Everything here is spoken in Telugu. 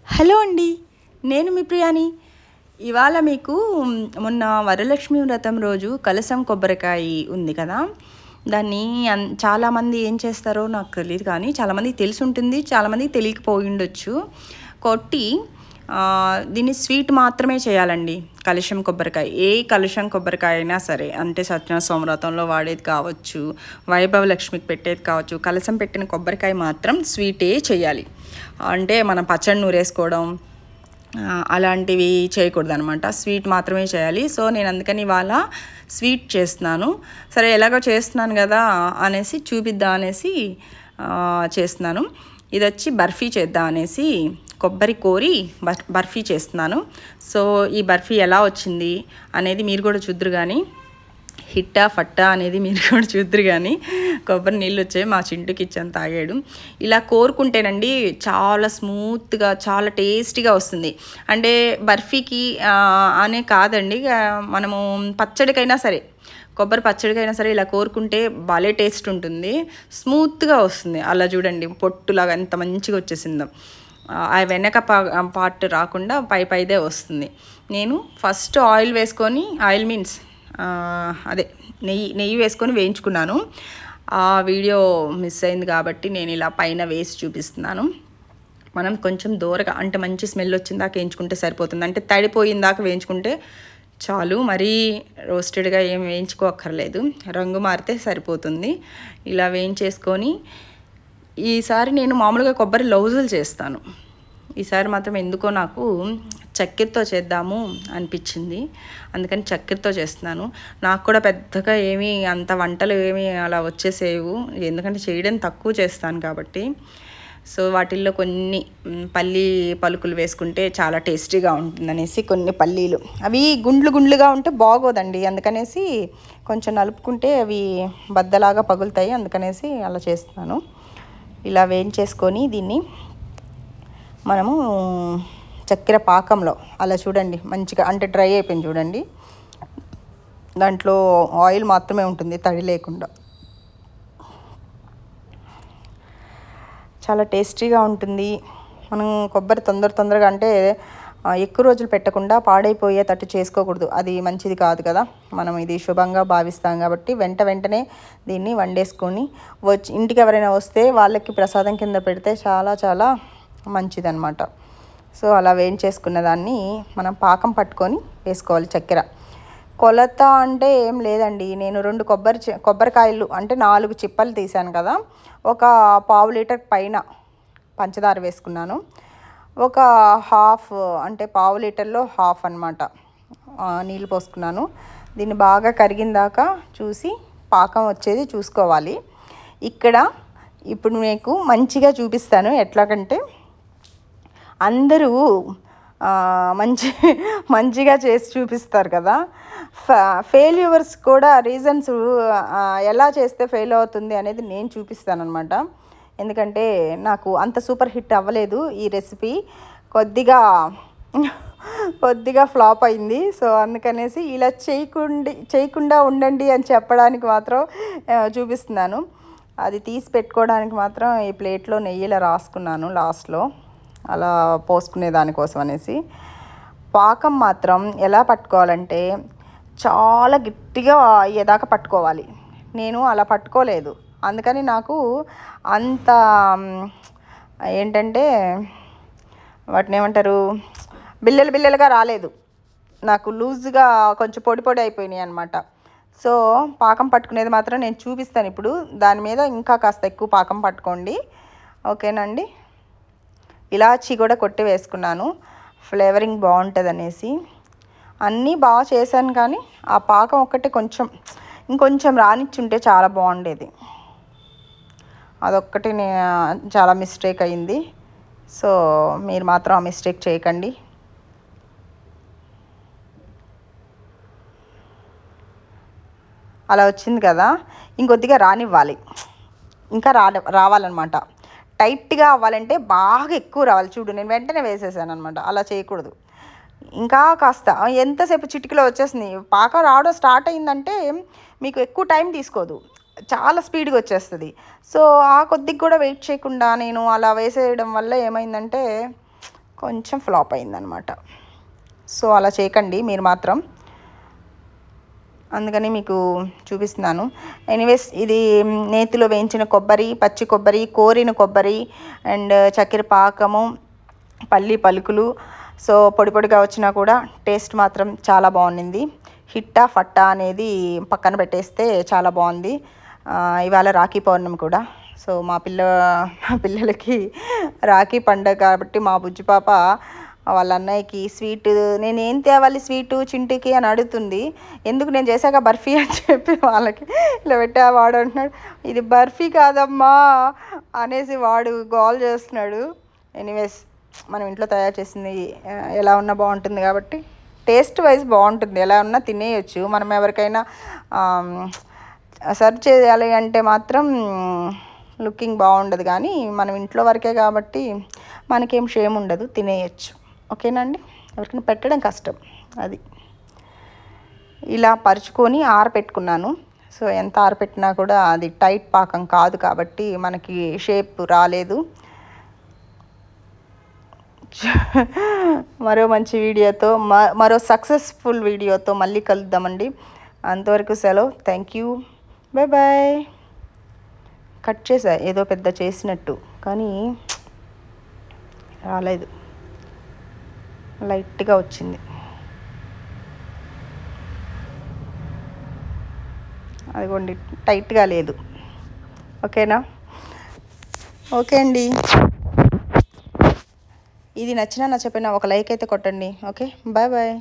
హలో అండి, నేను మీ ప్రియాని. ఇవాళ మీకు మొన్న వరలక్ష్మి వ్రతం రోజు కలసం కొబ్బరికాయ ఉంది కదా, దాన్ని చాలామంది ఏం చేస్తారో నాకు తెలియదు, కానీ చాలామందికి తెలిసి ఉంటుంది, చాలామందికి తెలియకపోయి ఉండొచ్చు. కొట్టి దీన్ని స్వీట్ మాత్రమే చేయాలండి. కలశం కొబ్బరికాయ, ఏ కలశం కొబ్బరికాయ అయినా సరే, అంటే సత్యనారాయణ సోమవ్రతంలో వాడేది కావచ్చు, వైభవ లక్ష్మికి పెట్టేది కావచ్చు, కలశం పెట్టిన కొబ్బరికాయ మాత్రం స్వీటే చేయాలి. అంటే మనం పచ్చడి నూరేసుకోవడం అలాంటివి చేయకూడదు అనమాట, స్వీట్ మాత్రమే చేయాలి. సో నేను అందుకని ఇవాళ స్వీట్ చేస్తున్నాను. సరే ఎలాగో చేస్తున్నాను కదా అనేసి చూపిద్దాం అనేసి చేస్తున్నాను. ఇది వచ్చి బర్ఫీ చేద్దాం అనేసి కొబ్బరి కోరి బర్ఫీ చేస్తున్నాను. సో ఈ బర్ఫీ ఎలా వచ్చింది అనేది మీరు కూడా చూద్దరు, కానీ హిట్టా ఫట్టా అనేది మీరు కూడా చూద్దరు. కానీ కొబ్బరి నీళ్ళు వచ్చాయి, మా చింటుకి ఇచ్చాను, తాగాడు. ఇలా కోరుకుంటేనండి చాలా స్మూత్గా, చాలా టేస్టీగా వస్తుంది. అంటే బర్ఫీకి అనే కాదండి, మనము పచ్చడికైనా సరే, కొబ్బరి పచ్చడికైనా సరే ఇలా కోరుకుంటే భలే టేస్ట్ ఉంటుంది, స్మూత్గా వస్తుంది. అలా చూడండి, పొట్టులాగా ఎంత మంచిగా వచ్చేసిందో. ఆ వెనక పార్ట్ రాకుండా పైదే వస్తుంది. నేను ఫస్ట్ ఆయిల్ వేసుకొని, ఆయిల్ మీన్స్ అదే నెయ్యి వేసుకొని వేయించుకున్నాను. ఆ వీడియో మిస్ అయింది కాబట్టి నేను ఇలా పైన వేసి చూపిస్తున్నాను. మనం కొంచెం దూరగా, అంటే మంచి స్మెల్ వచ్చిన దాకా వేయించుకుంటే సరిపోతుంది. అంటే తడిపోయిన దాకా వేయించుకుంటే చాలు, మరీ రోస్టెడ్గా ఏం వేయించుకోక్కర్లేదు, రంగు మారితే సరిపోతుంది. ఇలా వేయించేసుకొని, ఈసారి నేను మామూలుగా కొబ్బరి లౌజులు చేస్తాను, ఈసారి మాత్రం ఎందుకో నాకు చక్కెరతో చేద్దాము అనిపించింది, అందుకని చక్కెరతో చేస్తున్నాను. నాకు కూడా పెద్దగా ఏమీ అంత వంటలు ఏమీ అలా వచ్చేసేవు, ఎందుకంటే చేయడం తక్కువ చేస్తాను కాబట్టి. సో వాటిల్లో కొన్ని పల్లీ పలుకులు వేసుకుంటే చాలా టేస్టీగా ఉంటుందనేసి కొన్ని పల్లీలు, అవి గుండ్లుగా ఉంటే బాగోదండి, అందుకనేసి కొంచెం నలుపుకుంటే అవి బద్దలాగా పగులుతాయి, అందుకనేసి అలా చేస్తున్నాను. ఇలా వేయించేసుకొని దీన్ని మనము చక్కెర పాకంలో అలా చూడండి మంచిగా, అంటే డ్రై అయిపోయింది చూడండి, దాంట్లో ఆయిల్ మాత్రమే ఉంటుంది, తడి లేకుండా. చాలా టేస్టీగా ఉంటుంది. మనం కొబ్బరి తొందరగా, అంటే ఎక్కువ రోజులు పెట్టకుండా పాడైపోయేటట్టు చేసుకోకూడదు, అది మంచిది కాదు కదా. మనం ఇది శుభంగా భావిస్తాం కాబట్టి వెంటనే దీన్ని వండేసుకొని ఇంటికి ఎవరైనా వస్తే వాళ్ళకి ప్రసాదం కింద పెడితే చాలా మంచిదన్నమాట. సో అలా వేయించేసుకున్న దాన్ని మనం పాకం పట్టుకొని వేసుకోవాలి. చక్కెర కొలత అంటే ఏం లేదండి, నేను 2 కొబ్బరికాయలు, అంటే 4 చిప్పలు తీసాను కదా, ఒక ½ లీటర్ పైన పంచదార వేసుకున్నాను. ఒక హాఫ్, అంటే ½ లీటర్లో హాఫ్ అన్నమాట నీళ్ళు పోసుకున్నాను. దీన్ని బాగా కరిగిందాకా చూసి పాకం వచ్చేది చూసుకోవాలి. ఇప్పుడు మీకు మంచిగా చూపిస్తాను, ఎట్లాగంటే అందరూ మంచిగా చేసి చూపిస్తారు కదా, ఫెయిల్యూర్స్ కూడా రీజన్స్ ఎలా చేస్తే ఫెయిల్ అవుతుంది అనేది నేను చూపిస్తాను అనమాట. ఎందుకంటే నాకు అంత సూపర్ హిట్ అవ్వలేదు ఈ రెసిపీ, కొద్దిగా ఫ్లాప్ అయింది. సో అందుకనేసి ఇలా చేయకుండా ఉండండి అని చెప్పడానికి మాత్రం చూపిస్తున్నాను. అది తీసి పెట్టుకోవడానికి మాత్రం ఈ ప్లేట్లో నెయ్యిలా రాసుకున్నాను లాస్ట్లో, అలా పోసుకునే దానికోసం అనేసి. పాకం మాత్రం ఎలా పట్టుకోవాలంటే చాలా గట్టిగా అయ్యేదాకా పట్టుకోవాలి. నేను అలా పట్టుకోలేదు, అందుకని నాకు అంత ఏంటంటే వాటిని ఏమంటారు, బిల్లలుగా రాలేదు, నాకు లూజ్గా కొంచెం పొడి అయిపోయినాయి అనమాట. సో పాకం పట్టుకునేది మాత్రం నేను చూపిస్తాను ఇప్పుడు, దాని మీద ఇంకా కాస్త ఎక్కువ పాకం పట్టుకోండి, ఓకేనండి. ఇలాచీ కూడా కొట్టి వేసుకున్నాను, ఫ్లేవరింగ్ బాగుంటుంది అనేసి. అన్నీ బాగా చేశాను, కానీ ఆ పాకం ఒక్కటే ఇంకొంచెం రానిచ్చుంటే చాలా బాగుండేది, అదొక్కటి చాలా మిస్టేక్ అయింది. సో మీరు మాత్రం ఆ మిస్టేక్ చేయకండి. అలా వచ్చింది కదా, ఇంకొద్దిగా రానివ్వాలి, ఇంకా రావాలన్నమాట. టైట్గా అవ్వాలంటే బాగా ఎక్కువ రావాలి. చూడు నేను వెంటనే వేసేసాను అనమాట, అలా చేయకూడదు. ఇంకా కాస్త ఎంతసేపు చిటికలో వచ్చేసింది, పాకం రావడం స్టార్ట్ అయిందంటే మీకు ఎక్కువ టైం తీసుకోదు, చాలా స్పీడ్గా వచ్చేస్తుంది. సో ఆ కొద్దిగా కూడా వెయిట్ చేయకుండా నేను అలా వేసేయడం వల్ల ఏమైందంటే కొంచెం ఫ్లాప్ అయిందనమాట. సో అలా చేయకండి మీరు మాత్రం, అందుకని మీకు చూపిస్తున్నాను. ఎనీవేస్ ఇది నేతిలో వేయించిన కొబ్బరి, పచ్చి కొబ్బరి, కోరిన కొబ్బరి అండ్ చక్కెర పాకము, పల్లి పలుకులు. సో పొడి పొడిగా వచ్చినా కూడా టేస్ట్ మాత్రం చాలా బాగుండింది. హిట్టా ఫట్టా అనేది పక్కన పెట్టేస్తే చాలా బాగుంది. ఇవాళ రాఖీ పౌర్ణమి కూడా. సో మా పిల్లలకి రాఖీ పండగ కాబట్టి మా బుజ్జి పాప వాళ్ళ అన్నయ్యకి స్వీట్, నేను ఏం తేవాలి స్వీటు చింటికి అని అడుగుతుంది. ఎందుకు నేను చేశాక బర్ఫీ అని చెప్పి వాళ్ళకి ఇలా పెట్టా. వాడు అంటున్నాడు ఇది బర్ఫీ కాదమ్మా అనేసి వాడు గోల్ చేస్తున్నాడు. ఎనీవేస్ మనం ఇంట్లో తయారు చేసింది ఎలా ఉన్నా బాగుంటుంది కాబట్టి టేస్ట్ వైజ్ బాగుంటుంది, ఎలా ఉన్నా తినేయచ్చు. మనం ఎవరికైనా సర్వ్ చేయాలి అంటే మాత్రం లుకింగ్ బాగుండదు, కానీ మనం ఇంట్లో వరకే కాబట్టి మనకేం షేమ్ ఉండదు, తినేయచ్చు. ఓకేనండి, ఎవరికైనా పెట్టడం కష్టం. అది ఇలా పరుచుకొని ఆరపెట్టుకున్నాను. సో ఎంత ఆరపెట్టినా కూడా అది టైట్ పాకం కాదు కాబట్టి మనకి షేప్ రాలేదు. మరో మంచి వీడియోతో మరో సక్సెస్ఫుల్ వీడియోతో మళ్ళీ కలుద్దామండి. అంతవరకు సెలవు. Thank you, bye bye. Cut చేసా ఏదో పెద్ద చేసినట్టు, కానీ రాలేదు, లైట్గా వచ్చింది. అదిగోండి టైట్గా లేదు. ఓకేనా? ఓకే అండి, ఇది నచ్చినా చెప్పిన ఒక లైక్ అయితే కొట్టండి. Okay, bye bye.